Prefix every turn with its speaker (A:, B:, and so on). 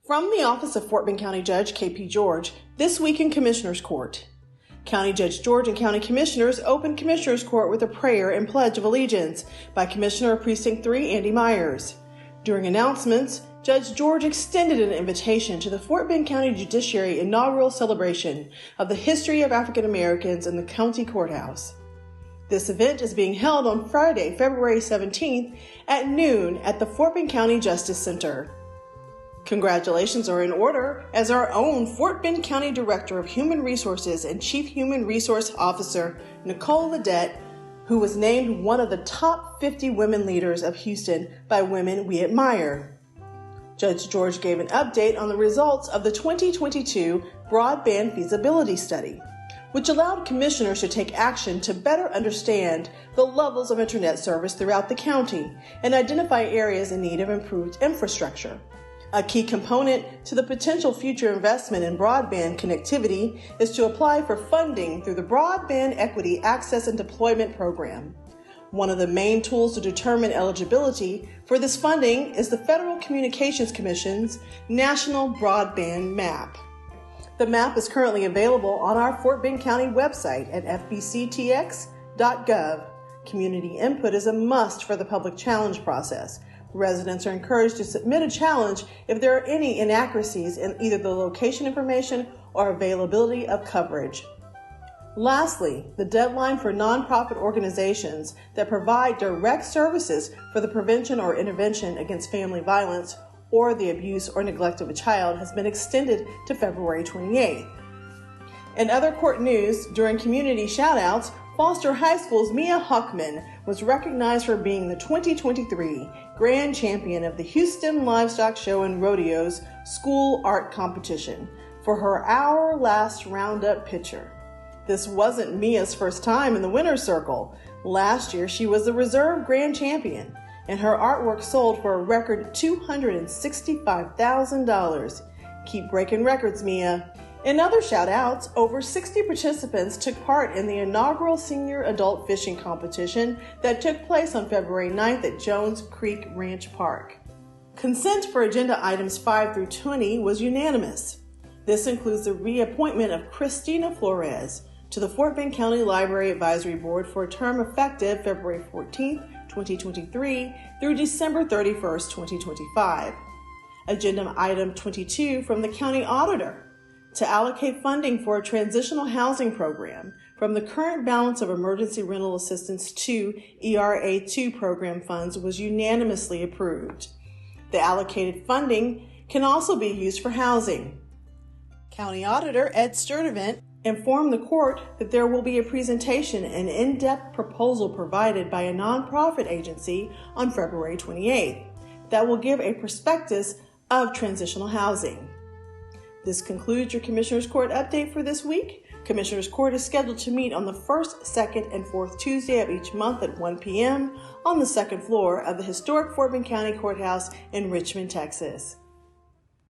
A: From the office of Fort Bend County Judge K.P. George, this week in Commissioners Court. County Judge George and County Commissioners opened Commissioners Court with a prayer and pledge of allegiance by Commissioner of Precinct 3, Andy Myers. During announcements, Judge George extended an invitation to the Fort Bend County Judiciary inaugural celebration of the history of African Americans in the county courthouse. This event is being held on Friday, February 17th at noon at the Fort Bend County Justice Center. Congratulations are in order as our own Fort Bend County Director of Human Resources and Chief Human Resource Officer, Nicole Ledet, who was named one of the top 50 women leaders of Houston by Women We Admire. Judge George gave an update on the results of the 2022 Broadband Feasibility Study, which allowed commissioners to take action to better understand the levels of internet service throughout the county and identify areas in need of improved infrastructure. A key component to the potential future investment in broadband connectivity is to apply for funding through the Broadband Equity Access and Deployment Program. One of the main tools to determine eligibility for this funding is the Federal Communications Commission's National Broadband Map. The map is currently available on our Fort Bend County website at fbctx.gov. Community input is a must for the public challenge process. Residents are encouraged to submit a challenge if there are any inaccuracies in either the location information or availability of coverage. Lastly, the deadline for nonprofit organizations that provide direct services for the prevention or intervention against family violence or the abuse or neglect of a child has been extended to February 28th. In other court news, during community shout-outs, Foster High School's Mia Huckman was recognized for being the 2023 Grand Champion of the Houston Livestock Show and Rodeo's School Art Competition for her Our Last Roundup picture. This wasn't Mia's first time in the winner's circle. Last year, she was the reserve Grand Champion, and her artwork sold for a record $265,000. Keep breaking records, Mia. In other shout-outs, over 60 participants took part in the inaugural Senior Adult Fishing Competition that took place on February 9th at Jones Creek Ranch Park. Consent for agenda items 5 through 20 was unanimous. This includes the reappointment of Christina Flores to the Fort Bend County Library Advisory Board for a term effective February 14th, 2023 through December 31st, 2025. Agenda item 22 from the County Auditor to allocate funding for a Transitional Housing Program from the current balance of Emergency Rental Assistance to ERA2 program funds was unanimously approved. The allocated funding can also be used for housing. County Auditor Ed Sturdivant informed the court that there will be a presentation and in-depth proposal provided by a nonprofit agency on February 28th that will give a prospectus of transitional housing. This concludes your Commissioners Court update for this week. Commissioners Court is scheduled to meet on the first, second, and fourth Tuesday of each month at 1 p.m. on the second floor of the historic Fort Bend County Courthouse in Richmond, Texas.